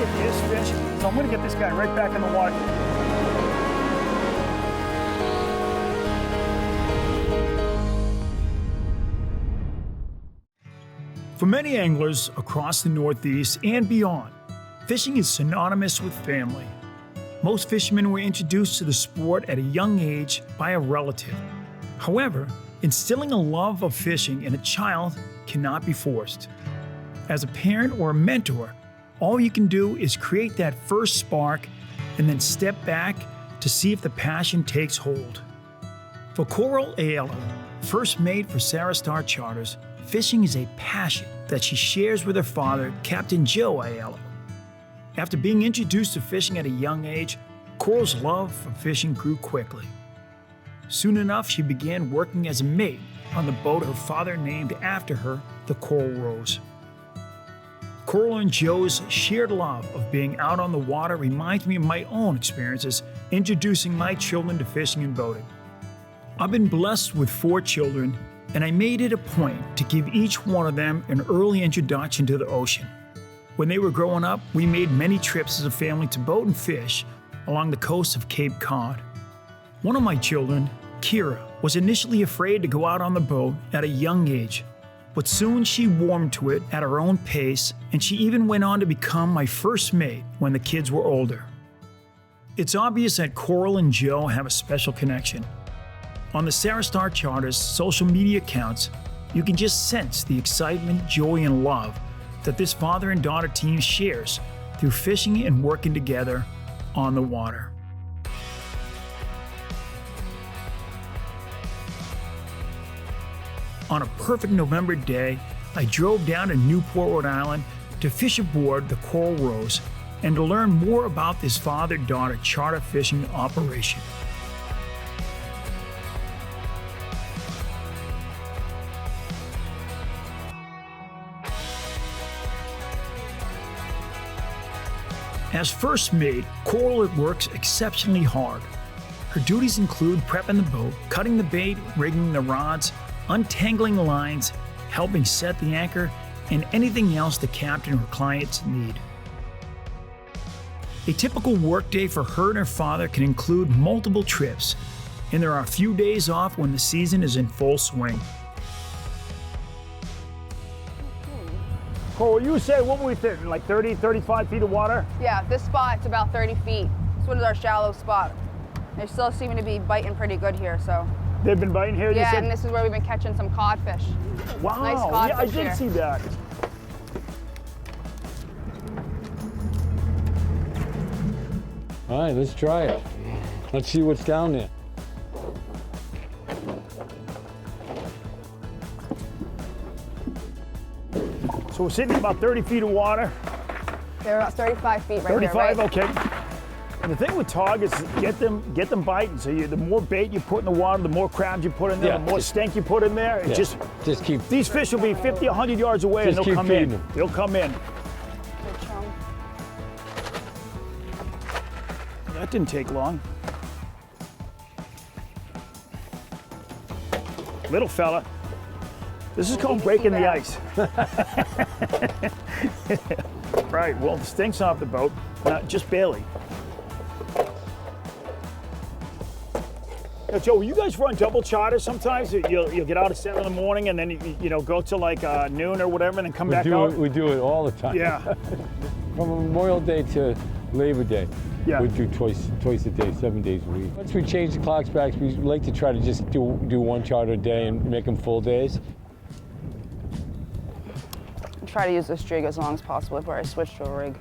if he is fish, so I'm gonna get this guy right back in the water. For many anglers across the Northeast and beyond, fishing is synonymous with family. Most fishermen were introduced to the sport at a young age by a relative. However, instilling a love of fishing in a child cannot be forced. As a parent or a mentor, all you can do is create that first spark and then step back to see if the passion takes hold. For Coral Aiello, first mate for Sara Star Charters, fishing is a passion that she shares with her father, Captain Joe Aiello. After being introduced to fishing at a young age, Coral's love for fishing grew quickly. Soon enough, she began working as a mate on the boat her father named after her, the Coral Rose. Coral and Joe's shared love of being out on the water reminds me of my own experiences introducing my children to fishing and boating. I've been blessed with 4 children, and I made it a point to give each one of them an early introduction to the ocean. When they were growing up, we made many trips as a family to boat and fish along the coast of Cape Cod. One of my children, Kira, was initially afraid to go out on the boat at a young age, but soon she warmed to it at her own pace, and she even went on to become my first mate when the kids were older. It's obvious that Coral and Joe have a special connection. On the Sara Star Charters social media accounts, you can just sense the excitement, joy, and love that this father and daughter team shares through fishing and working together on the water. On a perfect November day, I drove down to Newport, Rhode Island to fish aboard the Coral Rose and to learn more about this father-daughter charter fishing operation. As first mate, Coral works exceptionally hard. Her duties include prepping the boat, cutting the bait, rigging the rods, untangling the lines, helping set the anchor, and anything else the captain or clients need. A typical workday for her and her father can include multiple trips, and there are a few days off when the season is in full swing. Coral, you say, what were we thinking, like 30, 35 feet of water? Yeah, this spot's about 30 feet. This one is our shallow spot. They're still seeming to be biting pretty good here, so. They've been biting here, you said? Yeah, and this is where we've been catching some codfish. Wow, Nice codfish yeah, I did here. see that. All right, let's try it. Let's see what's down there. So we're sitting at about 30 feet of water. They're about 35 feet right 35, here, right? okay. And the thing with tog is get them biting. So the more bait you put in the water, the more crabs you put in there, Yeah, the more stink you put in there. It just keep. These fish will be 50, 100 yards away and Just they'll keep come feeding in. them. They'll come in. Good chum. That didn't take long. Little fella. This is called breaking the ice. Right, well, the stink's off the boat, just barely. Now, Joe, you guys run double charters sometimes? You'll get out at 7 in the morning and then you go to like noon or whatever and then come back out? We do it all the time. Yeah. From Memorial Day to Labor Day. Yeah. We do twice a day, 7 days a week. Once we change the clocks back, we like to try to just do one charter a day and make them full days. Try to use this jig as long as possible before I switch to a rig.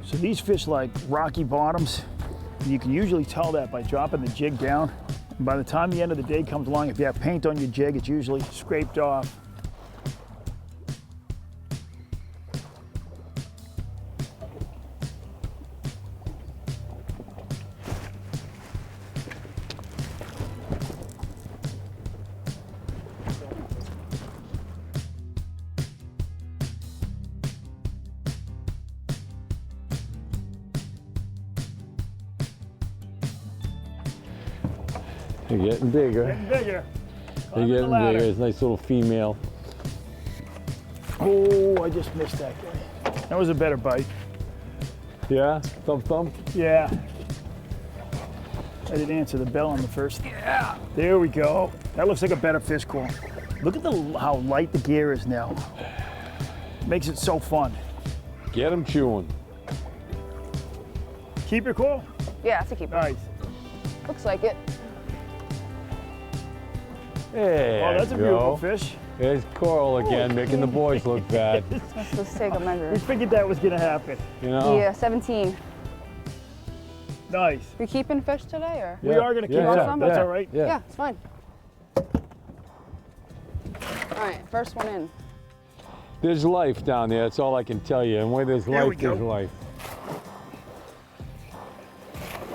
So these fish like rocky bottoms. You can usually tell that by dropping the jig down. And by the time the end of the day comes along, if you have paint on your jig, it's usually scraped off. They're getting bigger. Getting bigger. They're getting bigger. It's a nice little female. Oh, I just missed that guy. That was a better bite. Yeah? Thump thump? Yeah. I didn't answer the bell on the first. Yeah. There we go. That looks like a better fish call. Look at how light the gear is now. Makes it so fun. Get him chewing. Keep your call? Yeah, it's a keeper. Nice. Looks like it. There Oh, that's a you beautiful go. fish. There's Coral again, making the boys look bad. Let's take a measure. We figured that was gonna happen. You know? Yeah, 17. Nice. We keeping fish today, or? We are gonna keep some. That's all right. Yeah, it's fine. All right, first one in. There's life down there, that's all I can tell you. And where there's There we life, there's go. life.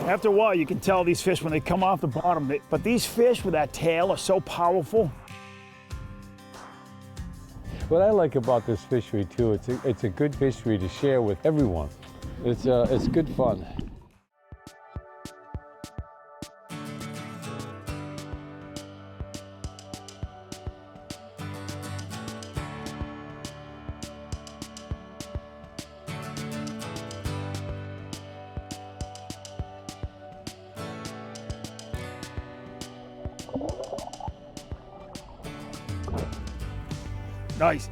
After a while, you can tell these fish when they come off the bottom. But these fish with that tail are so powerful. What I like about this fishery too, it's a good fishery to share with everyone. It's good fun. Nice.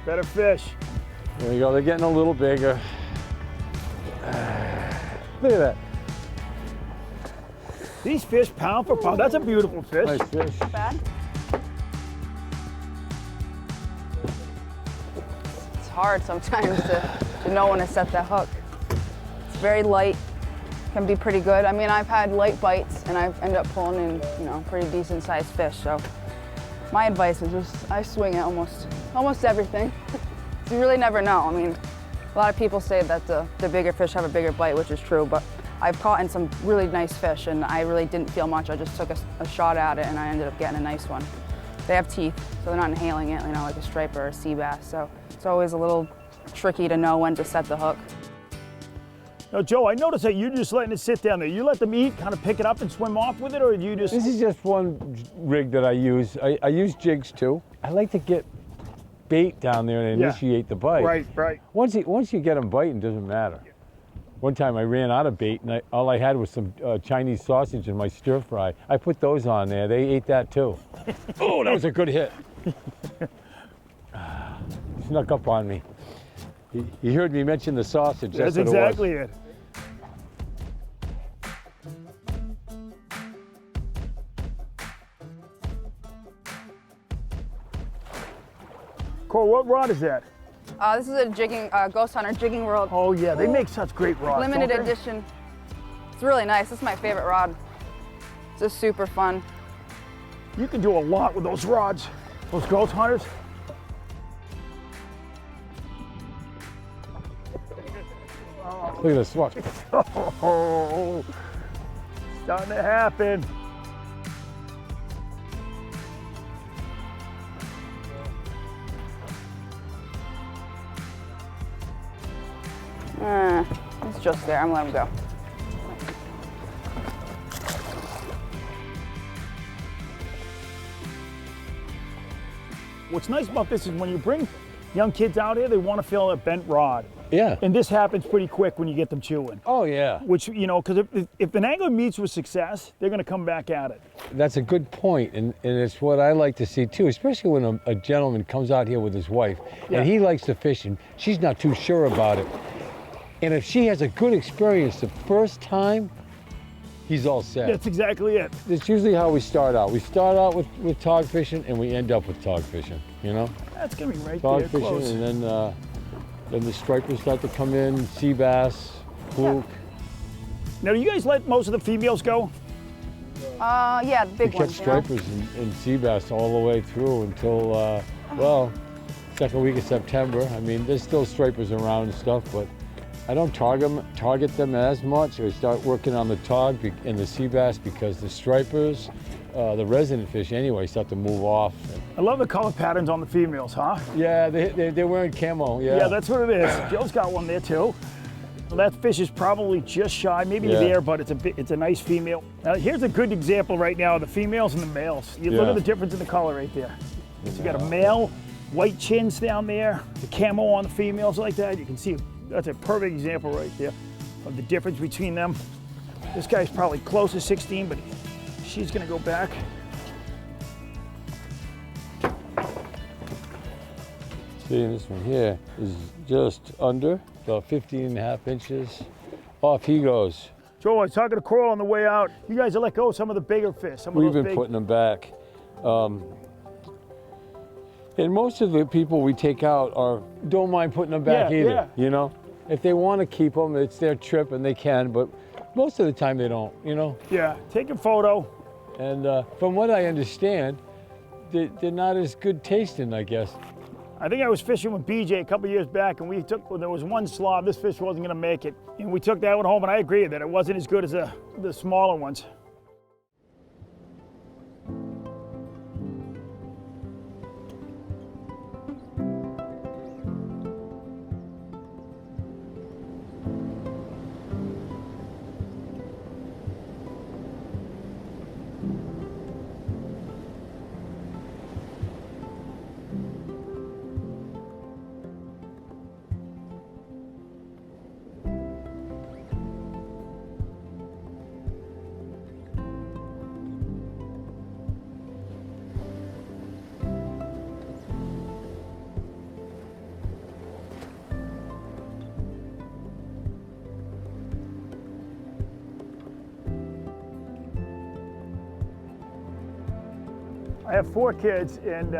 Better fish. There you go, they're getting a little bigger. Look at that, These fish, pound for pound, that's a beautiful fish. nice fish. Bad? It's hard sometimes to know when to set that hook. It's very light, can be pretty good. I mean, I've had light bites and I've ended up pulling in, you know, pretty decent sized fish. So my advice is just, I swing at almost everything. You really never know. I mean, a lot of people say that the bigger fish have a bigger bite, which is true, but I've caught in some really nice fish and I really didn't feel much. I just took a shot at it and I ended up getting a nice one. They have teeth, so they're not inhaling it, you know, like a striper or a sea bass. So it's always a little tricky to know when to set the hook. Now, Joe, I noticed that you're just letting it sit down there. You let them eat, kind of pick it up and swim off with it, or do you just... This is just one rig that I use. I use jigs too. I like to get bait down there and initiate the bite. Right, right. Once you get them biting, it doesn't matter. One time I ran out of bait and all I had was some Chinese sausage in my stir fry. I put those on there. They ate that too. Oh, that was a good hit. Snuck up on me. You heard me mention the sausage. That's what exactly it was. it. Cole, what rod is that? This is a jigging, Ghost Hunter Jigging World. Oh yeah, they make such great rods. Limited don't they? edition. It's really nice. This is my favorite rod. It's just super fun. You can do a lot with those rods, those Ghost Hunters. Look at this, watch. Oh, starting to happen. It's just there. I'm gonna let him go. What's nice about this is when you bring young kids out here, they want to feel a bent rod. Yeah. And this happens pretty quick when you get them chewing. Oh yeah. Which, you know, because if an angler meets with success, they're going to come back at it. That's a good point, and it's what I like to see too, especially when a gentleman comes out here with his wife, and he likes to fish, and she's not too sure about it. And if she has a good experience the first time, he's all set. That's exactly it. That's usually how we start out. We start out with tog fishing, and we end up with tog fishing, you know? That's going to be right Tog there, fishing, close. and then the stripers start to come in, sea bass, fluke. Now, do you guys let most of the females go? Yeah, the We big catch ones. You know? stripers and sea bass all the way through until, well, second week of September. I mean, there's still stripers around and stuff, but I don't target them as much. I start working on the tog and the sea bass because the stripers, the resident fish anyway, start to move off. I love the color patterns on the females, huh? Yeah, they're wearing camo, yeah. Yeah, that's what it is. Joe's got one there too. So that fish is probably just shy, maybe there, but it's a nice female. Now, here's a good example right now of the females and the males. You look at the difference in the color right there. So you got a male, white chins down there, the camo on the females like that. You can see that's a perfect example right there of the difference between them. This guy's probably close to 16, but she's gonna go back. See, this one here is just under, about 15.5 inches. Off he goes. Joe, I was talking to Coral on the way out. You guys have let go of some of the bigger fish. We've been putting them back. And most of the people we take out don't mind putting them back either, you know? If they want to keep them, it's their trip and they can, but most of the time they don't, you know? Yeah, take a photo. And from what I understand, they're not as good tasting, I guess. I think I was fishing with BJ a couple years back, and there was one slob, this fish wasn't gonna make it. And we took that one home, and I agree that it wasn't as good as the smaller ones. I have 4 kids, and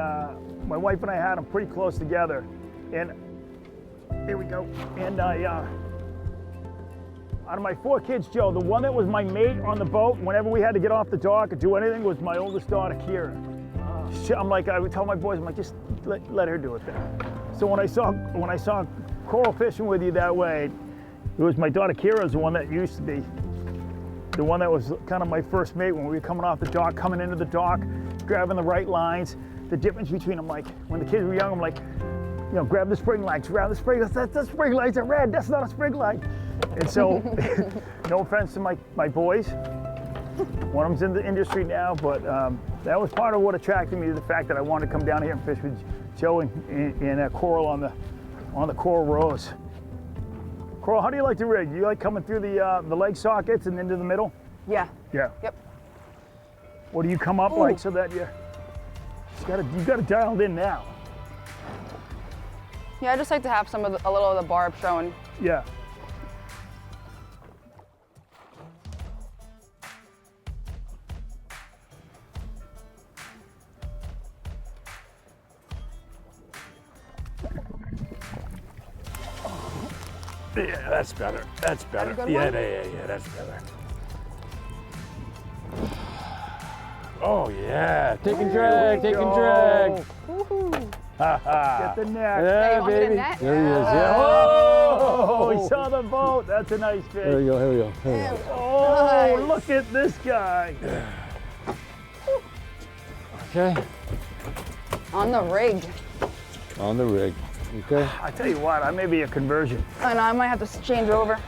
my wife and I had them pretty close together. And there we go. And out of my 4 kids, Joe, the one that was my mate on the boat, whenever we had to get off the dock or do anything, was my oldest daughter, Kira. I'm like, I would tell my boys, I'm like, just let her do it then. So when I saw Coral fishing with you that way, it was my daughter Kira's the one that used to be the one that was kind of my first mate when we were coming off the dock, coming into the dock, grabbing the right lines. The difference between them, like when the kids were young, I'm like, you know, grab the spring lights, grab the spring lights. The spring lights are red. That's not a spring light. And so, no offense to my boys, one of them's in the industry now, but that was part of what attracted me to the fact that I wanted to come down here and fish with Joe and Coral on the Coral Rose. Coral, how do you like to rig? You like coming through the leg sockets and into the middle? Yeah. Yeah. Yep. What do you come up like so that you got it dialed in now? Yeah, I just like to have a little of the barb showing. Yeah. Yeah, that's better. That's better. Yeah, that's better. Oh yeah, take and drag, take and drag. Get the net. Yeah, you baby. the net? There he is. Yeah. Oh, he saw the boat. That's a nice fish. Here we go. Here we go. Here we go. Oh, Nice. look at this guy. Okay. On the rig. On the rig. Okay. I tell you what, I may be a conversion. And I might have to change over.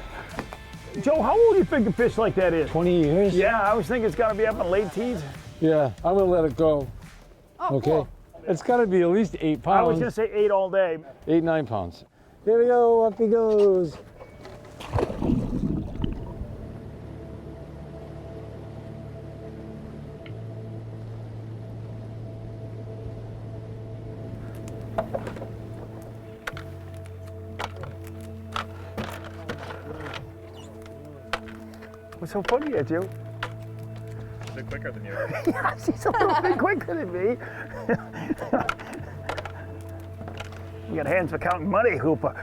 Joe, how old do you think a fish like that is? 20 years. Yeah, I was thinking it's got to be up in late teens. Yeah. I'm gonna let it go. Oh, Okay. cool. It's got to be at least 8 pounds. I was gonna say 8 all day. 8, 9 pounds. Here we go. Up he goes. What's so funny at you? A bit quicker than you. Yeah, she's a little bit quicker than me. You got hands for counting money, Hooper.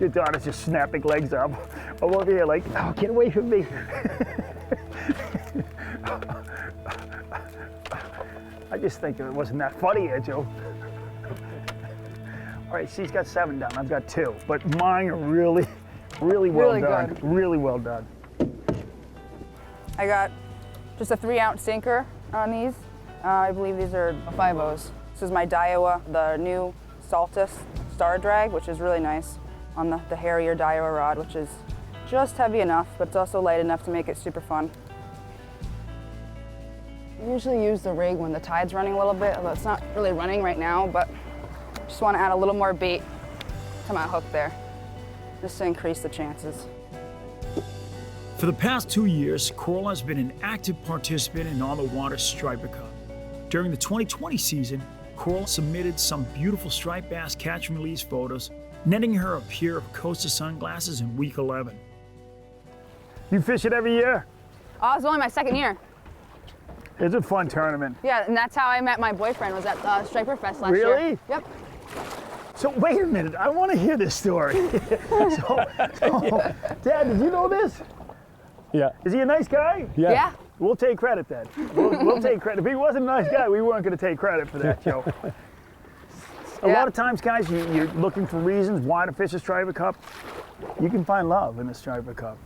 Your daughter's just snapping legs up. I'm over here like, oh, get away from me. I just think it wasn't that funny, Joe. All right, she's got 7 down, I've got 2, but mine are really well Really done. good. Really well done. I got just a 3-ounce sinker on these. I believe these are 5-0s. This is my Daiwa, the new Saltus Star Drag, which is really nice on the hairier Daiwa rod, which is just heavy enough, but it's also light enough to make it super fun. Usually use the rig when the tide's running a little bit, although it's not really running right now, but just want to add a little more bait to my hook there, just to increase the chances. For the past 2 years, Coral has been an active participant in On the Water Striper Cup. During the 2020 season, Coral submitted some beautiful striped bass catch and release photos, netting her a pair of Costa sunglasses in week 11. You fish it every year? Oh, it's only my second year. It's a fun tournament. Yeah, and that's how I met my boyfriend, was at Striper Fest last year. Really? Yep. So wait a minute, I want to hear this story. so, Dad, did you know this? Yeah. Is he a nice guy? Yeah. We'll take credit then. We'll take credit. If he wasn't a nice guy, we weren't going to take credit for that, Joe. A lot of times, guys, you're looking for reasons why to fish a Striper Cup. You can find love in the Striper Cup.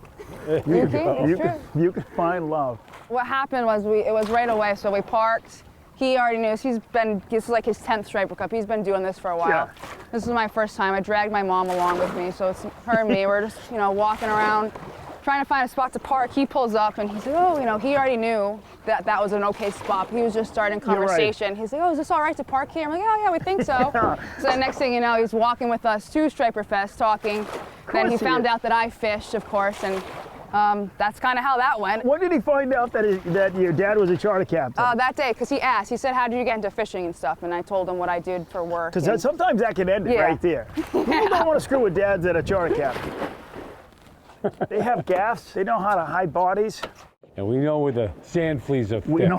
You can find love. What happened was it was right away, so we parked. He already knew, this is like his 10th Striper Cup. He's been doing this for a while. Yeah. This is my first time. I dragged my mom along with me, so it's her and me. We're just, walking around, trying to find a spot to park. He pulls up and he's like, oh, he already knew that was an okay spot. He was just starting conversation. Right. He's like, oh, is this all right to park here? I'm like, oh, yeah, we think so. So the next thing you know, he's walking with us to Striper Fest talking. Then he found out that I fished, of course, and that's kind of how that went. When did he find out that your dad was a charter captain? That day, because he asked. He said, how did you get into fishing and stuff? And I told him what I did for work. Because sometimes that can end it right there. People don't want to screw with dads that are charter captain. They have gaffs. They know how to hide bodies. And we know where the sand fleas are thick. We know.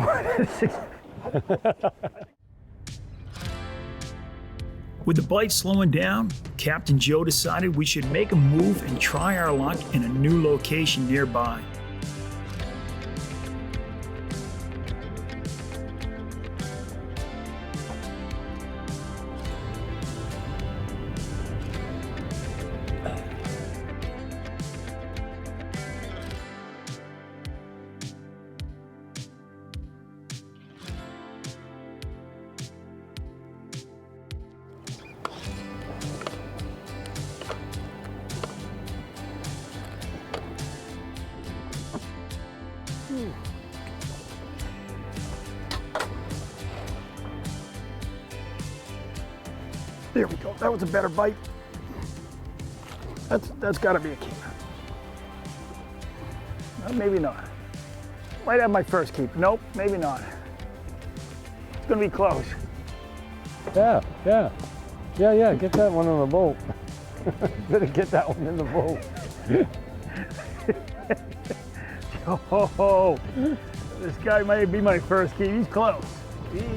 With the bite slowing down, Captain Joe decided we should make a move and try our luck in a new location nearby. There we go. That was a better bite. That's got to be a keep. Maybe not. Might have my first keep. Nope, maybe not. It's gonna be close. Yeah. Get that one on the boat. Better get that one in the boat. Oh, this guy might be my first keep. He's close.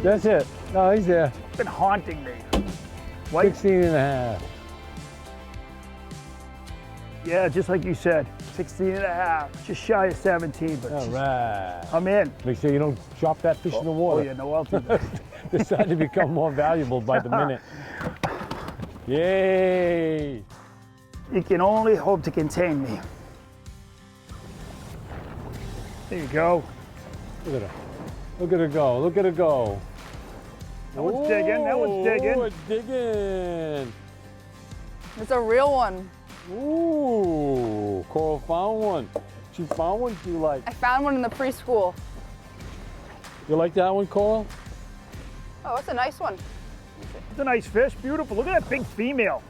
That's it. No, he's there. He's been haunting me. 16 and a half. Yeah, just like you said, 16 and a half. Just shy of 17, but All right. I'm in. Make sure you don't drop that fish in the water. Oh yeah, no, I'll do that. They're starting to become more valuable by the minute. Yay! You can only hope to contain me. There you go. Look at her. Look at her go. Look at her go. That one's digging. That one's digging. Oh, it's digging. It's a real one. Ooh, Coral found one. She found one she liked. I found one in the preschool. You like that one, Coral? Oh, it's a nice one. It's a nice fish. Beautiful. Look at that big female.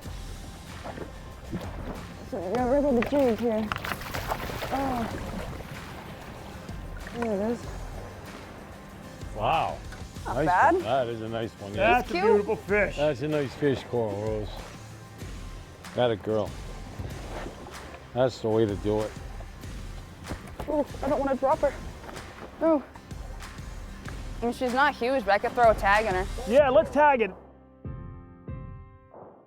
So we got wriggle the jig here. Oh. There it is. Wow. Not Nice bad. one. That is a nice one. Yeah. That's a cute. beautiful fish. That's a nice fish, Coral Rose. That a girl. That's the way to do it. Oh, I don't want to drop her. No. I mean, she's not huge, but I could throw a tag in her. Yeah, let's tag it.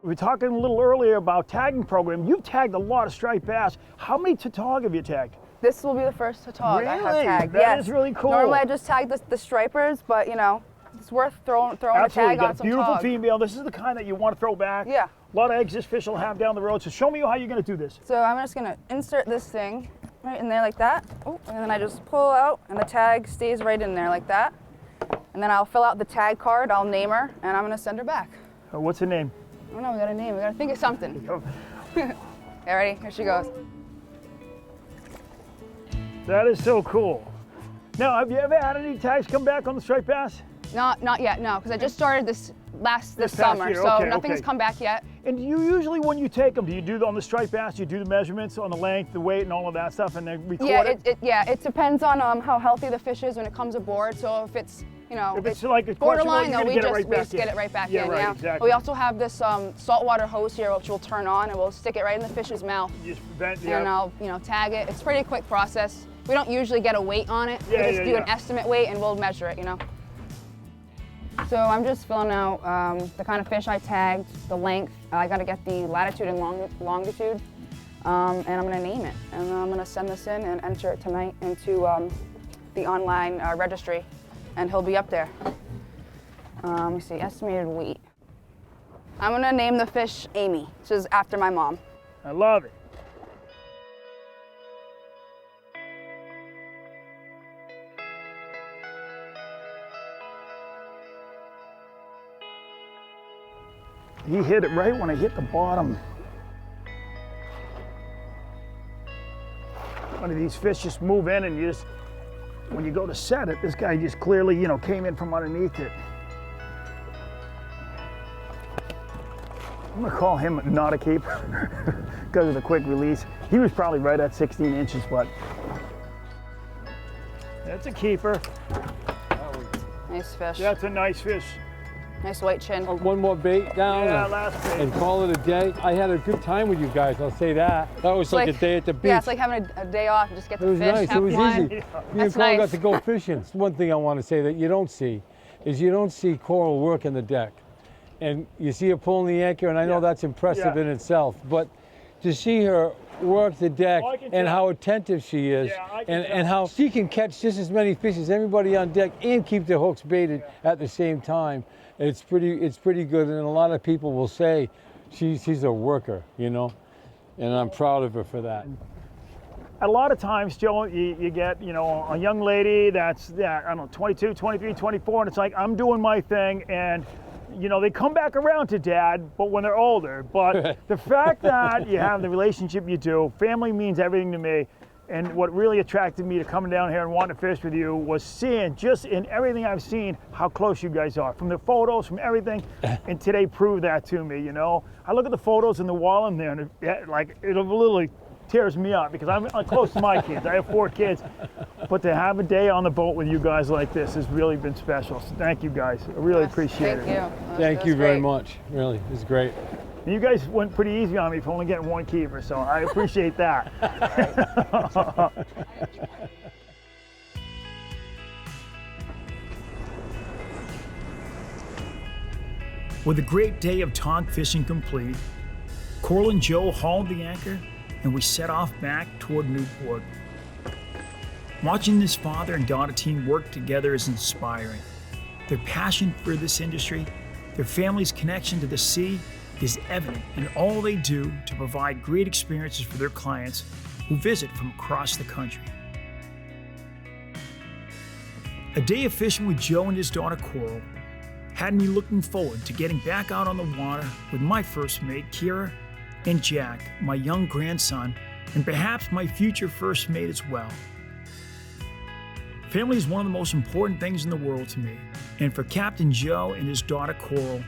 We were talking a little earlier about tagging program. You've tagged a lot of striped bass. How many tautog have you tagged? This will be the first tautog I have Really? tagged. That Yes. is really cool. Normally I just tag the stripers, but it's worth throwing a Absolutely. tag You got on a some beautiful tog. female. This is the kind that you want to throw back. Yeah. A lot of eggs this fish will have down the road. So show me how you're going to do this. So I'm just gonna insert this thing right in there like that. Oh, and then I just pull out and the tag stays right in there like that. And then I'll fill out the tag card, I'll name her, and I'm gonna send her back. What's her name? I don't know, we got a name, we gotta think of something. Okay, ready? Here she goes. That is so cool. Now, have you ever had any tags come back on the striped bass? Not yet, no, because I just started this past summer, year, so okay, nothing's okay. come back yet. And do you usually, when you take them, do you do on the striped bass, you do the measurements on the length, the weight, and all of that stuff, and then record it? Yeah, it depends on how healthy the fish is when it comes aboard. So if it's, you know, If it's like a borderline, questionable, we you're gonna just get it right back in. Right, Yeah. exactly. We also have this saltwater hose here, which we'll turn on, and we'll stick it right in the fish's mouth. You just prevent, And I'll, tag it. It's a pretty quick process. We don't usually get a weight on it. We just do an estimate weight, and we'll measure it, So I'm just filling out the kind of fish I tagged, the length. I got to get the latitude and longitude, and I'm going to name it. And I'm going to send this in and enter it tonight into the online registry, and he'll be up there. Let me see, estimated weight. I'm going to name the fish Amy, which is after my mom. I love it. He hit it right when I hit the bottom. One of these fish just move in and you just, when you go to set it, this guy just clearly, came in from underneath it. I'm gonna call him not a keeper because of the quick release. He was probably right at 16 inches, but that's a keeper. Nice fish. That's a nice fish. Nice white chin. One more bait down last bait. and call it a day. I had a good time with you guys, I'll say that. That was like a day at the beach. Yeah, it's like having a day off and just get It to was fish, nice, have it was fun. easy. Me and That's Coral got nice. to go fishing. It's one thing I want to say that you don't see, is you don't see Coral working the deck. And you see her pulling the anchor, and I know that's impressive in itself, but to see her work the deck and how attentive she is, and how she can catch just as many fish as everybody on deck and keep their hooks baited at the same time, it's pretty good. And a lot of people will say she's a worker, and I'm proud of her for that. A lot of times, Joe, you get, a young lady that's, I don't know, 22, 23, 24, and it's like, I'm doing my thing, and they come back around to dad, but when they're older. But the fact that you have the relationship you do, family means everything to me. And what really attracted me to coming down here and wanting to fish with you was seeing, just in everything I've seen, how close you guys are. From the photos, from everything, and today proved that to me, I look at the photos in the wall in there, and it literally tears me up because I'm close to my kids. I have 4 kids. But to have a day on the boat with you guys like this has really been special. So thank you guys. I really appreciate it. Thank you. Thank you very much. Really, it was great. And you guys went pretty easy on me for only getting 1 keeper, so I appreciate that. With a great day of tog fishing complete, Coral and Joe hauled the anchor and we set off back toward Newport. Watching this father and daughter team work together is inspiring. Their passion for this industry, their family's connection to the sea, is evident in all they do to provide great experiences for their clients who visit from across the country. A day of fishing with Joe and his daughter Coral had me looking forward to getting back out on the water with my first mate, Kira, and Jack, my young grandson, and perhaps my future first mate as well. Family is one of the most important things in the world to me, and for Captain Joe and his daughter Coral,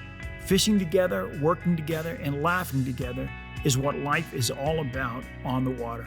fishing together, working together, and laughing together is what life is all about on the water.